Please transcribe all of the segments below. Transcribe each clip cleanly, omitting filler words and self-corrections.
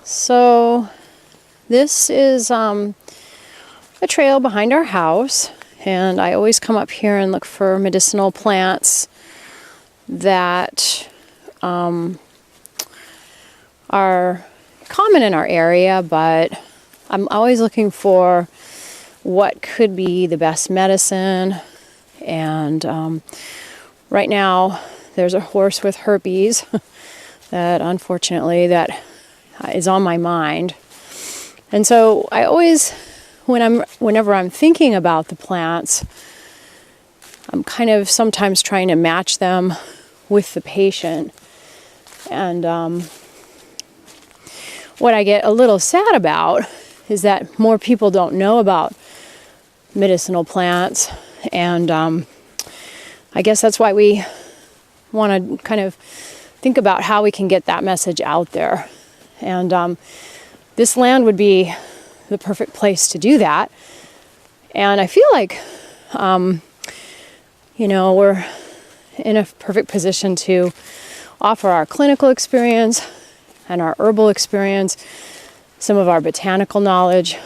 So this is a trail behind our house, and I always come up here and look for medicinal plants that are common in our area, but I'm always looking for what could be the best medicine. And right now there's a horse with herpes that unfortunately that is on my mind. And so I always, whenever I'm thinking about the plants, I'm kind of sometimes trying to match them with the patient. And what I get a little sad about is that more people don't know about medicinal plants. And I guess that's why we want to kind of think about how we can get that message out there. And this land would be the perfect place to do that. And I feel like, we're in a perfect position to offer our clinical experience and our herbal experience, some of our botanical knowledge.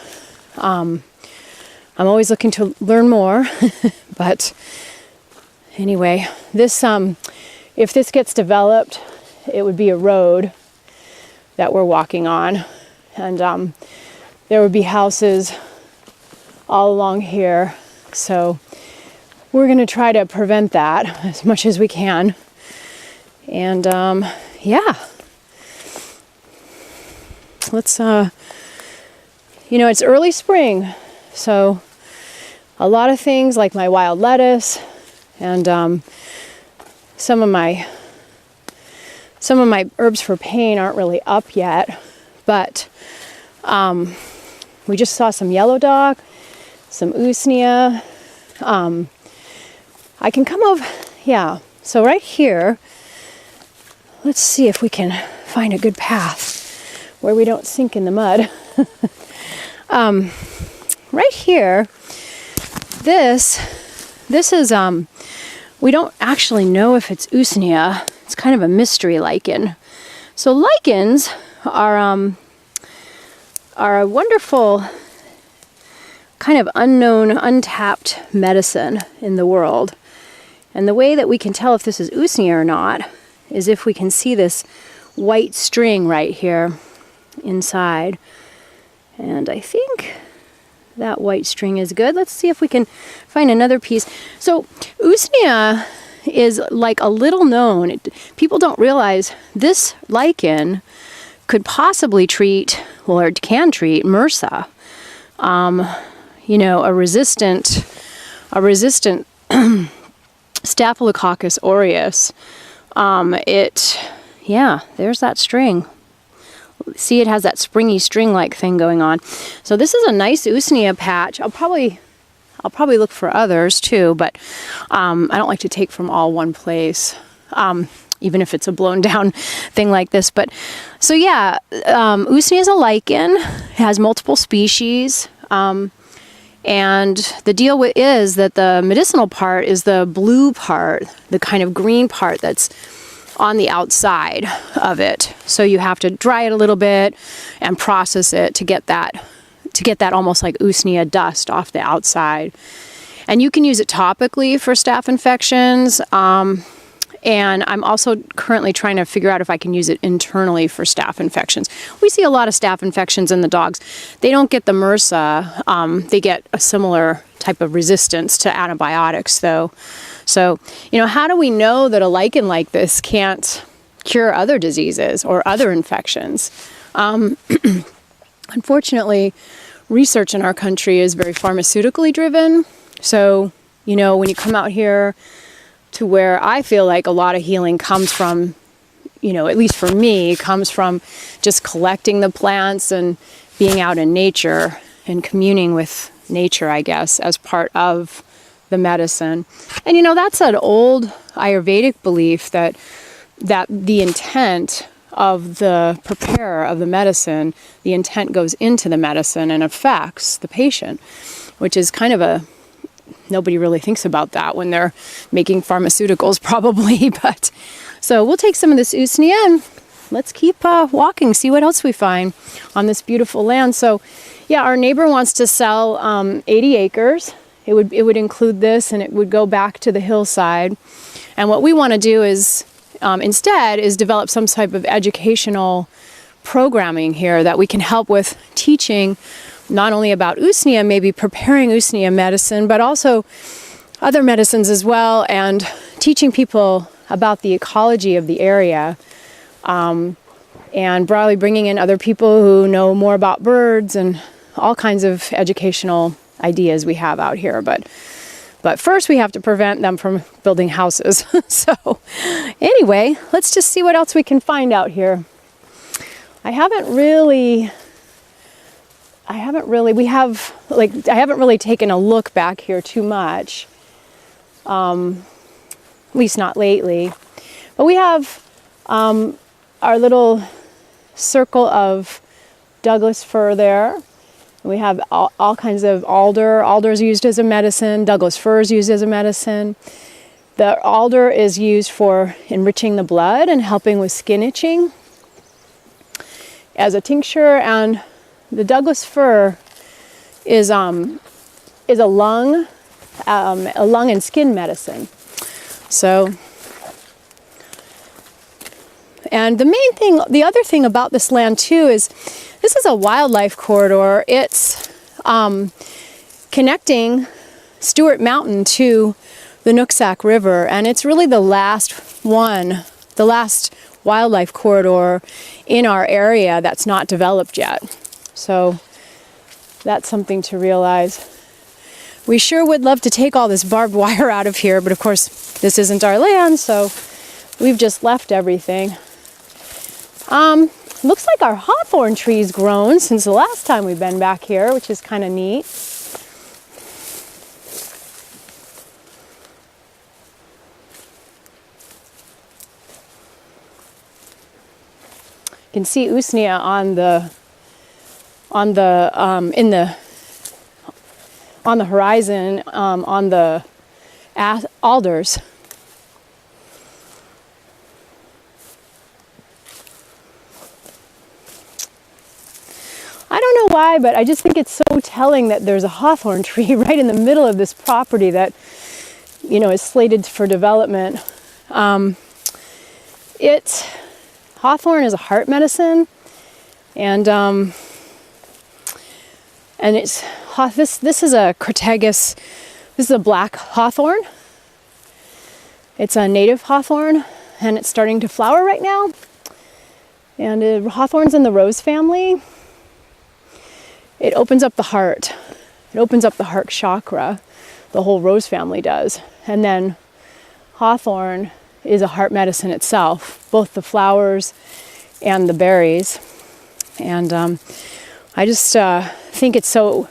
I'm always looking to learn more, but anyway, this if this gets developed, it would be a road that we're walking on, and there would be houses all along here. So we're going to try to prevent that as much as we can. And let's it's early spring, so a lot of things like my wild lettuce and some of my herbs for pain aren't really up yet, but we just saw some yellow dock, some usnea. I can come over, so right here, let's see if we can find a good path where we don't sink in the mud. Right here, this is, we don't actually know if it's usnea. It's kind of a mystery lichen. So lichens are a wonderful kind of unknown, untapped medicine in the world. And the way that we can tell if this is usnea or not is if we can see this white string right here inside. And I think that white string is good. Let's see if we can find another piece. So usnea is like a little known. People don't realize this lichen could possibly treat, or can treat MRSA. A resistant Staphylococcus aureus. There's that string. See, it has that springy string-like thing going on. So this is a nice usnea patch. I'll probably look for others too, but I don't like to take from all one place, even if it's a blown down thing like this. But so usnea is a lichen. It has multiple species. And the deal is that the medicinal part is the blue part, the kind of green part that's on the outside of it. So you have to dry it a little bit and process it to get that almost like usnea dust off the outside. And you can use it topically for staph infections. And I'm also currently trying to figure out if I can use it internally for staph infections. We see a lot of staph infections in the dogs. They don't get the MRSA. They get a similar type of resistance to antibiotics, though. So, how do we know that a lichen like this can't cure other diseases or other infections? Unfortunately, research in our country is very pharmaceutically driven. So, when you come out here to where I feel like a lot of healing comes from, at least for me, comes from just collecting the plants and being out in nature and communing with nature, I guess, as part of the medicine. And that's an old Ayurvedic belief that the intent of the preparer of the medicine, the intent goes into the medicine and affects the patient, which is kind of nobody really thinks about that when they're making pharmaceuticals probably. But so we'll take some of this usnea and let's keep walking, see what else we find on this beautiful land. So yeah, our neighbor wants to sell 80 acres. It would include this, and it would go back to the hillside. And what we want to do is instead is develop some type of educational programming here that we can help with teaching not only about usnea, maybe preparing usnea medicine, but also other medicines as well, and teaching people about the ecology of the area, and broadly bringing in other people who know more about birds and all kinds of educational ideas we have out here. But first we have to prevent them from building houses. So anyway, let's just see what else we can find out here. I haven't really taken a look back here too much, at least not lately. But we have our little circle of Douglas fir there. We have all kinds of alder. Alder is used as a medicine. Douglas fir is used as a medicine. The alder is used for enriching the blood and helping with skin itching as a tincture, and the Douglas fir is a lung and skin medicine. So, and the other thing about this land too is this is a wildlife corridor. It's connecting Stewart Mountain to the Nooksack River, and it's really the last wildlife corridor in our area that's not developed yet. So that's something to realize. We sure would love to take all this barbed wire out of here, but of course this isn't our land, so we've just left everything. Looks like our hawthorn tree's grown since the last time we've been back here, which is kind of neat. You can see usnea on the horizon, on the alders. I don't know why, but I just think it's so telling that there's a hawthorn tree right in the middle of this property that, you know, is slated for development. Hawthorn is a heart medicine, and this is a Crataegus. This is a black hawthorn. It's a native hawthorn, and it's starting to flower right now. And hawthorn's in the rose family. It opens up the heart. It opens up the heart chakra. The whole rose family does. And then hawthorn is a heart medicine itself, both the flowers and the berries. And I just think it's so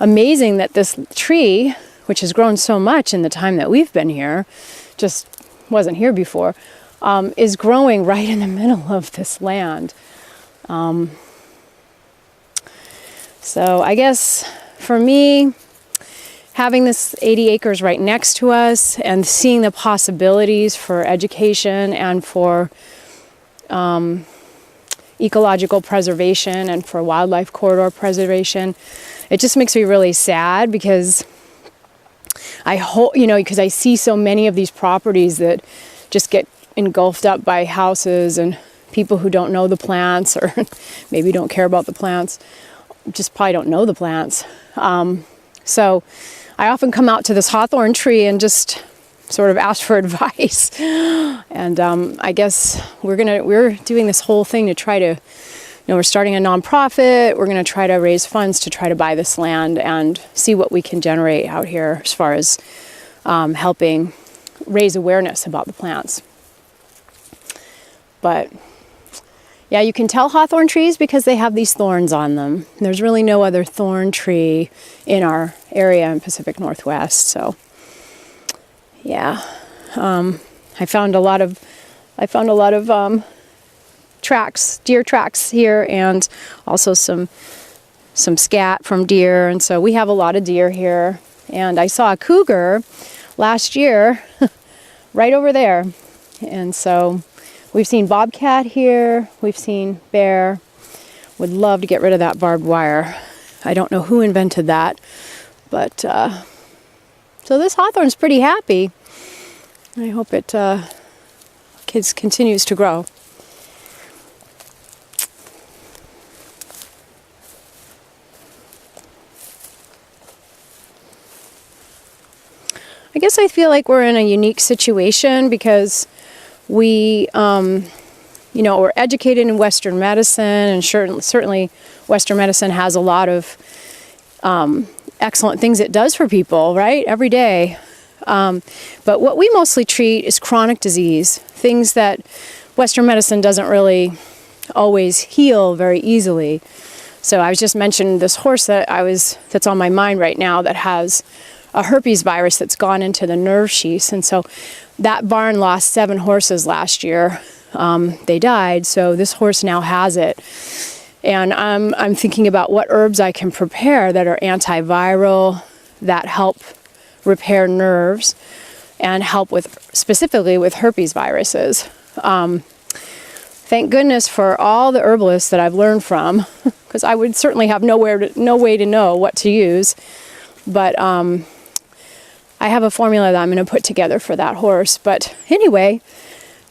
amazing that this tree, which has grown so much in the time that we've been here, just wasn't here before, is growing right in the middle of this land. So I guess for me, having this 80 acres right next to us and seeing the possibilities for education and for ecological preservation and for wildlife corridor preservation, it just makes me really sad, because I hope, because I see so many of these properties that just get engulfed up by houses and people who don't know the plants, or maybe don't care about the plants, just probably don't know the plants. So I often come out to this hawthorn tree and just sort of ask for advice. And I guess we're doing this whole thing to try to, we're starting a nonprofit. We're going to try to raise funds to try to buy this land and see what we can generate out here as far as helping raise awareness about the plants. But yeah, you can tell hawthorn trees because they have these thorns on them. There's really no other thorn tree in our area in Pacific Northwest. So yeah, I found a lot of tracks, deer tracks here, and also some scat from deer. And so we have a lot of deer here. And I saw a cougar last year right over there. And so We've seen bobcat here. We've seen bear. Would love to get rid of that barbed wire. I don't know who invented that, but so this hawthorn's pretty happy. I hope it continues to grow. I guess I feel like we're in a unique situation because we, we're educated in Western medicine, and certainly Western medicine has a lot of excellent things it does for people, right, every day. But what we mostly treat is chronic disease, things that Western medicine doesn't really always heal very easily. So I was just mentioning this horse that's on my mind right now that has a herpes virus that's gone into the nerve sheaths. And so that barn lost 7 horses last year. They died, so this horse now has it. And I'm thinking about what herbs I can prepare that are antiviral, that help repair nerves, and help specifically with herpes viruses. Thank goodness for all the herbalists that I've learned from, because I would certainly have no way to know what to use. But I have a formula that I'm going to put together for that horse. But anyway,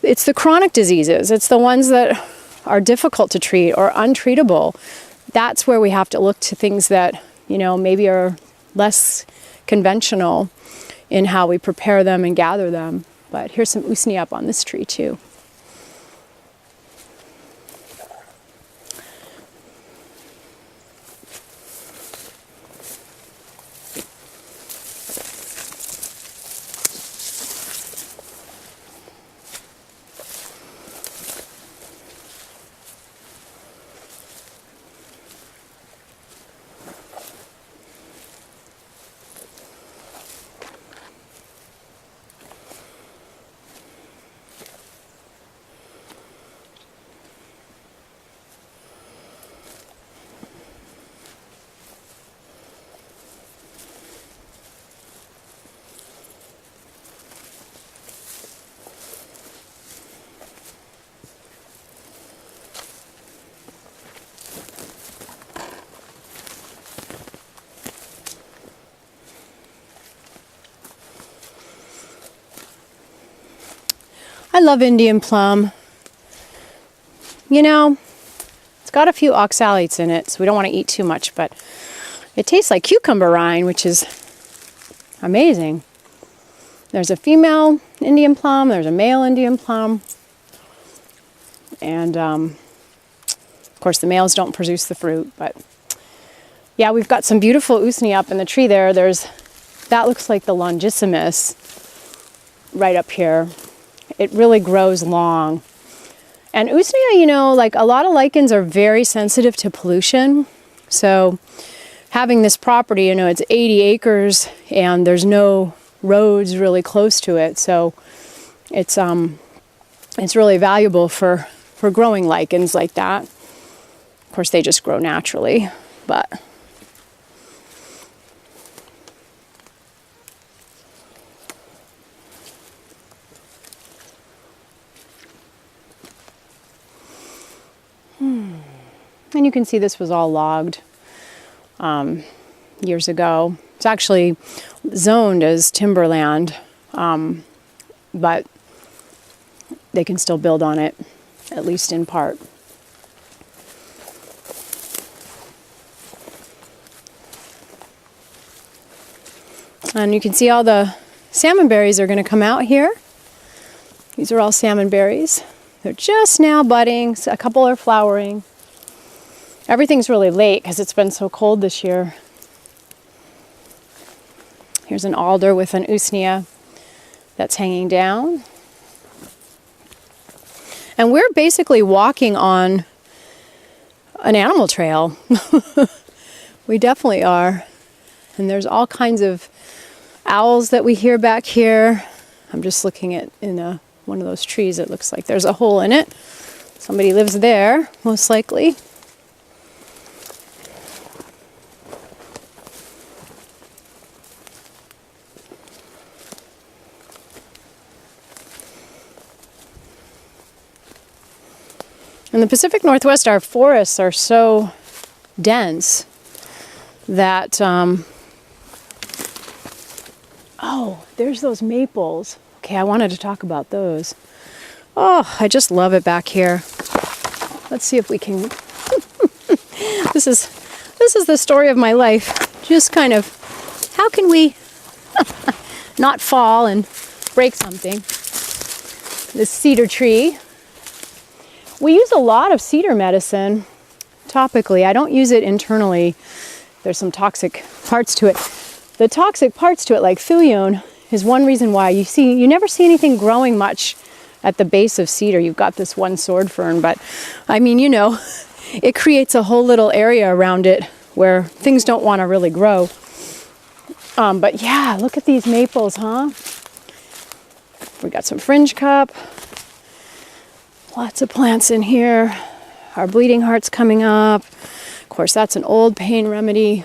it's the chronic diseases. It's the ones that are difficult to treat or untreatable. That's where we have to look to things that, maybe are less conventional in how we prepare them and gather them. But here's some usnea up on this tree too. I love Indian plum. It's got a few oxalates in it, so we don't want to eat too much, but it tastes like cucumber rind, which is amazing. There's a female Indian plum, there's a male Indian plum, and of course the males don't produce the fruit, but yeah, we've got some beautiful usnea up in the tree there. That looks like the longissimus right up here. It really grows long. And usnea, like a lot of lichens are very sensitive to pollution. So having this property, it's 80 acres and there's no roads really close to it. So it's really valuable for growing lichens like that. Of course, they just grow naturally, but and you can see this was all logged years ago. It's actually zoned as timberland, but they can still build on it, at least in part. And you can see all the salmon berries are going to come out here. These are all salmon berries. They're just now budding. A couple are flowering. Everything's really late because it's been so cold this year. Here's an alder with an usnea that's hanging down. And we're basically walking on an animal trail. We definitely are. And there's all kinds of owls that we hear back here. I'm just looking at one of those trees. It looks like there's a hole in it. Somebody lives there, most likely. the Pacific Northwest, our forests are so dense that, oh, there's those maples. Okay, I wanted to talk about those. Oh, I just love it back here. Let's see if we can. This is the story of my life. Just kind of, how can we not fall and break something? This cedar tree. We use a lot of cedar medicine topically. I don't use it internally. There's some toxic parts to it. The toxic parts to it, like thulione, is one reason why you never see anything growing much at the base of cedar. You've got this one sword fern, but I mean, you know, it creates a whole little area around it where things don't want to really grow. But yeah, look at these maples, huh? We got some fringe cup. Lots of plants in here. Our bleeding heart's coming up. Of course, that's an old pain remedy.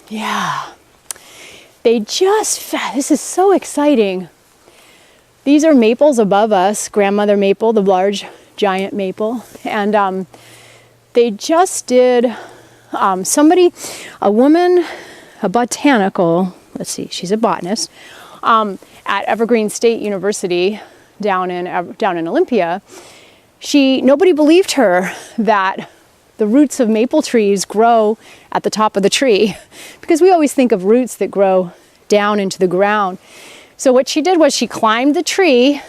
Yeah. This is so exciting. These are maples above us, grandmother maple, the large giant maple. And they just did, a woman, a botanical, let's see, she's a botanist, at Evergreen State University down in Olympia. Nobody believed her that the roots of maple trees grow at the top of the tree, because we always think of roots that grow down into the ground. So what she did was she climbed the tree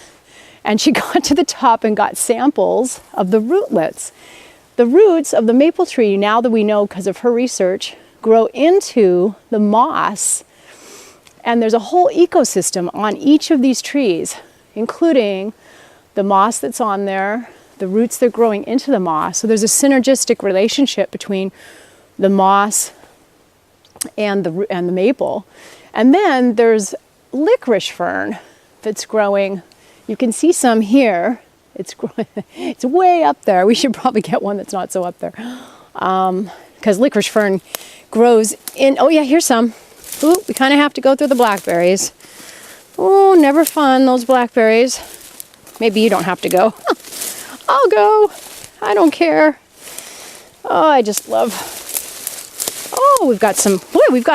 and she got to the top and got samples of the rootlets. The roots of the maple tree, now that we know because of her research, grow into the moss. And there's a whole ecosystem on each of these trees, including the moss that's on there, the roots that are growing into the moss. So there's a synergistic relationship between the moss and the maple. And then there's licorice fern that's growing. You can see some here. It's way up there. We should probably get one that's not so up there. Because licorice fern grows in, oh yeah, here's some. Ooh, we kind of have to go through the blackberries. Oh, never fun, those blackberries. Maybe you don't have to go. I'll go. I don't care. Oh, I just love. Oh, we've got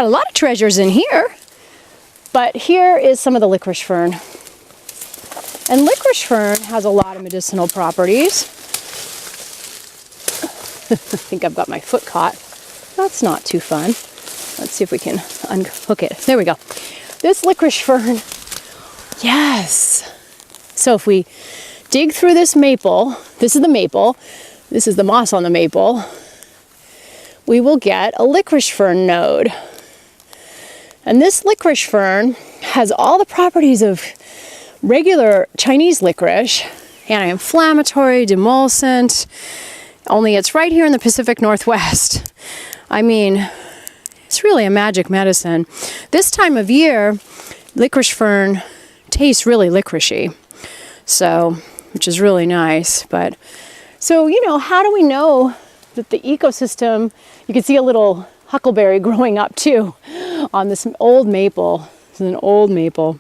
a lot of treasures in here. But here is some of the licorice fern. And licorice fern has a lot of medicinal properties. I think I've got my foot caught. That's not too fun. Let's see if we can unhook it. There we go. This licorice fern, yes. So if we dig through this maple, this is the maple, this is the moss on the maple, we will get a licorice fern node. And this licorice fern has all the properties of regular Chinese licorice, anti-inflammatory, demulcent, only it's right here in the Pacific Northwest. I mean, it's really a magic medicine. This time of year, licorice fern tastes really licoricey, so, which is really nice. But, so, you know, how do we know that the ecosystem, you can see a little huckleberry growing up too on this old maple. This is an old maple.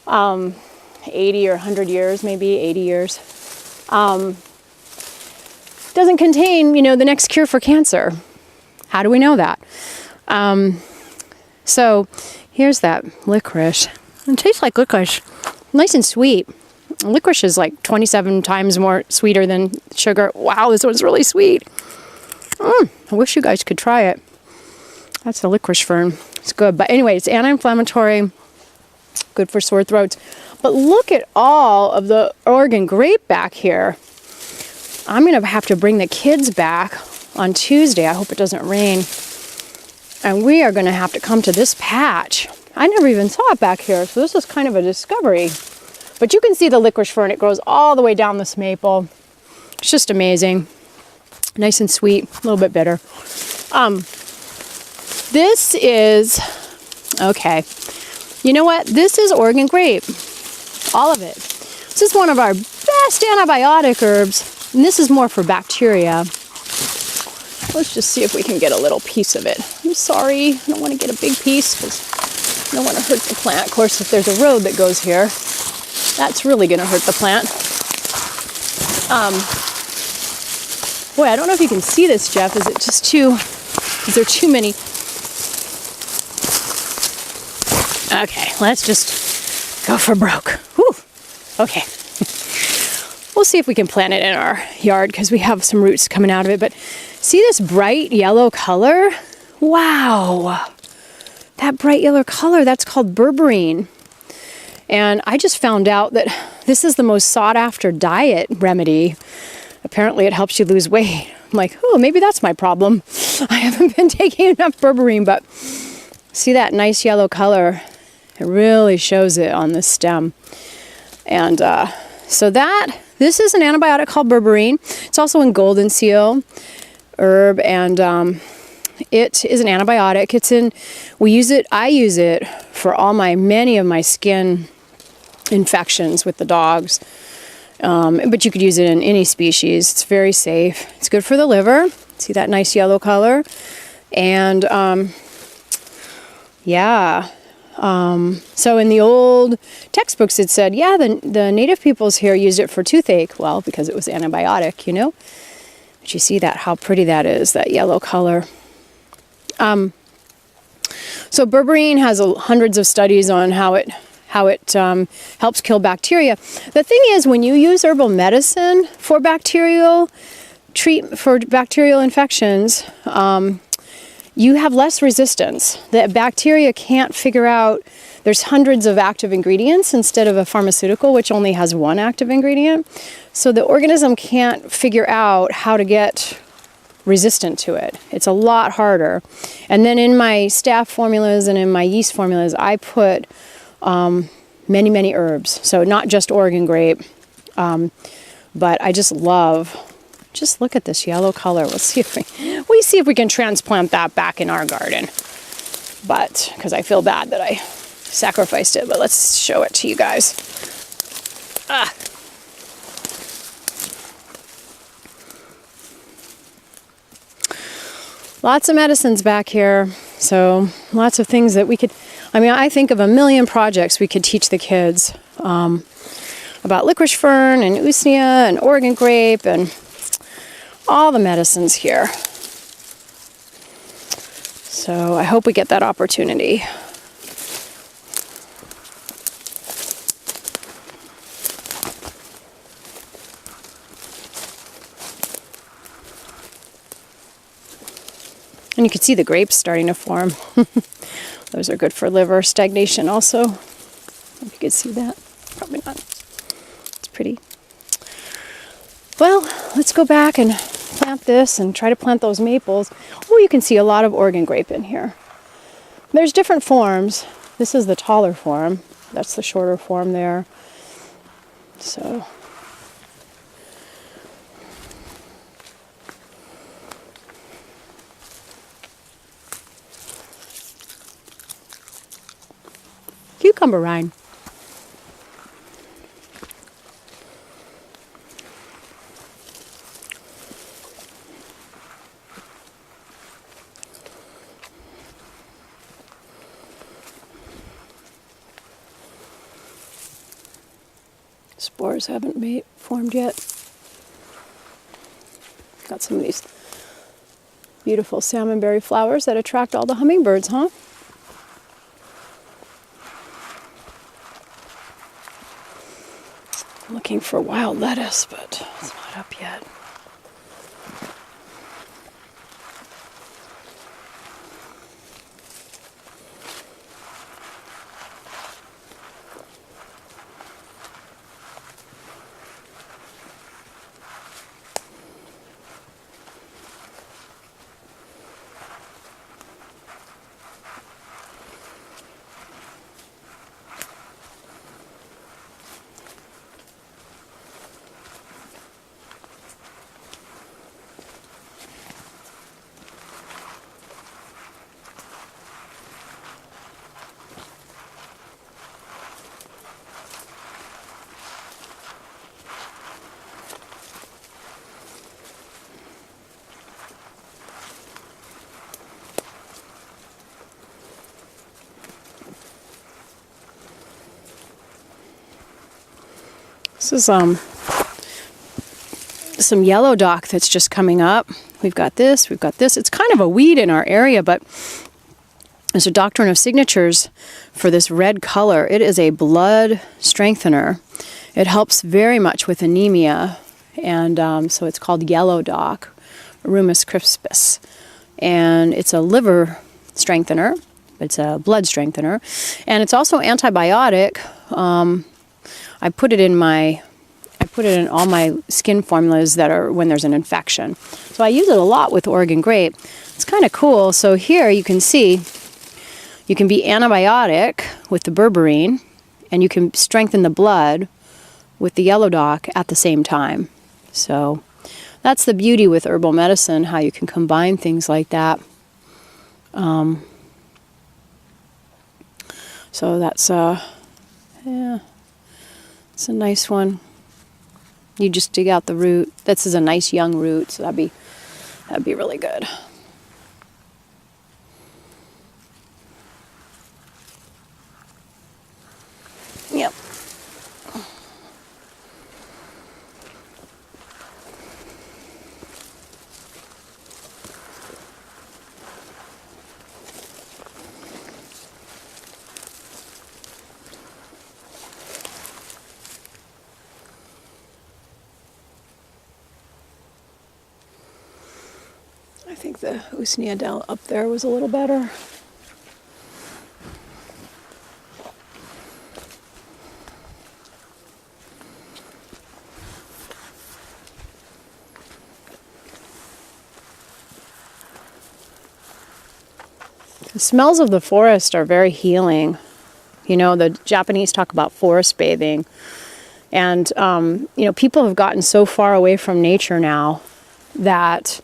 80 or 100 years, maybe 80 years. Doesn't contain, you know, the next cure for cancer. How do we know that? So here's that licorice. It tastes like licorice, nice and sweet. Licorice is like 27 times more sweeter than sugar. Wow, this one's really sweet. I wish you guys could try it. That's the licorice fern. It's good. But anyway, it's anti-inflammatory, good for sore throats. But look at all of the Oregon grape back here. I'm going to have to bring the kids back on Tuesday. I hope it doesn't rain. And we are going to have to come to this patch. I never even saw it back here, so this is kind of a discovery. But you can see the licorice fern. It grows all the way down this maple. It's just amazing. Nice and sweet, a little bit bitter. This is, okay, you know what? This is Oregon grape, all of it. This is one of our best antibiotic herbs, and this is more for bacteria. Let's just see if we can get a little piece of it. I'm sorry, I don't want to get a big piece because I don't want to hurt the plant. Of course, if there's a road that goes here, that's really going to hurt the plant. Boy, I don't know if you can see this, Jeff. Is it just too... Is there too many... Okay, let's just go for broke. Whew. Okay. We'll see if we can plant it in our yard because we have some roots coming out of it. But see this bright yellow color? Wow. That bright yellow color, that's called berberine. And I just found out that this is the most sought after diet remedy. Apparently it helps you lose weight. I'm like, oh, maybe that's my problem. I haven't been taking enough berberine, but see that nice yellow color? It really shows it on the stem. And so this is an antibiotic called berberine. It's also in golden seal herb, and it is an antibiotic. I use it for many of my skin infections with the dogs. But you could use it in any species. It's very safe. It's good for the liver. See that nice yellow color? And so in the old textbooks it said, yeah, the native peoples here used it for toothache. Well, because it was antibiotic, you know. But you see how pretty that is, that yellow color. So berberine has hundreds of studies on how it helps kill bacteria. The thing is, when you use herbal medicine for bacterial infections, you have less resistance. The bacteria can't figure out, there's hundreds of active ingredients instead of a pharmaceutical, which only has one active ingredient. So the organism can't figure out how to get resistant to it. It's a lot harder. And then in my staph formulas and in my yeast formulas, I put many, many herbs. So not just Oregon grape, but I just look at this yellow color. We'll see if we can transplant that back in our garden. But, because I feel bad that I sacrificed it, but let's show it to you guys. Lots of medicines back here. So lots of things that we could, I think of a million projects we could teach the kids about licorice fern and usnea and Oregon grape and all the medicines here. So I hope we get that opportunity. And you can see the grapes starting to form. Those are good for liver stagnation also. If you could see that. Probably not. It's pretty. Well, let's go back and plant this and try to plant those maples. Oh, you can see a lot of Oregon grape in here. There's different forms. This is the taller form. That's the shorter form there. So... cucumber rind. Spores haven't formed yet. Got some of these beautiful salmonberry flowers that attract all the hummingbirds, huh? Looking for wild lettuce, but it's not up yet. This is some yellow dock that's just coming up. We've got this, we've got this. It's kind of a weed in our area, but there's a doctrine of signatures for this red color. It is a blood strengthener. It helps very much with anemia, and so it's called yellow dock, Rumus crispus. And it's a liver strengthener. It's a blood strengthener. And it's also antibiotic. I put it in all my skin formulas that are when there's an infection. So I use it a lot with Oregon grape. It's kind of cool. So here you can see you can be antibiotic with the berberine, and you can strengthen the blood with the yellow dock at the same time. So that's the beauty with herbal medicine, how you can combine things like that. So that's yeah, it's a nice one. You just dig out the root. This is a nice young root, so that'd be really good. Yep. I think the usnea down up there was a little better. The smells of the forest are very healing. You know, the Japanese talk about forest bathing. And, you know, people have gotten so far away from nature now that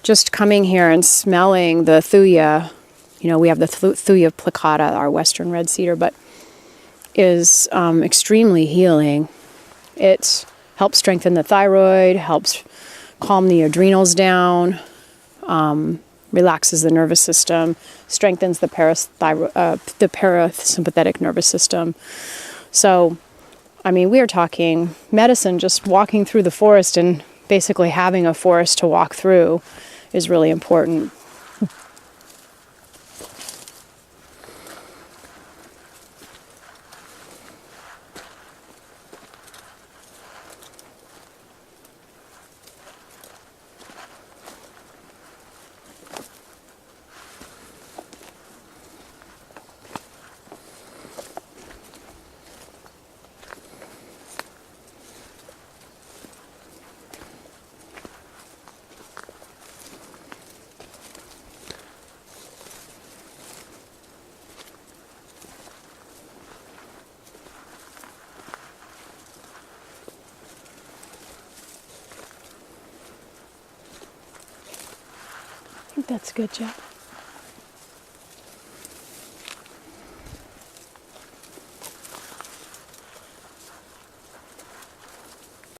just coming here and smelling the thuya, you know, we have the thuya plicata, our western red cedar, but is extremely healing. It helps strengthen the thyroid, helps calm the adrenals down, relaxes the nervous system, strengthens the parasympathetic nervous system. So, I mean, we are talking medicine, just walking through the forest and basically having a forest to walk through is really important. I think that's good, Jack.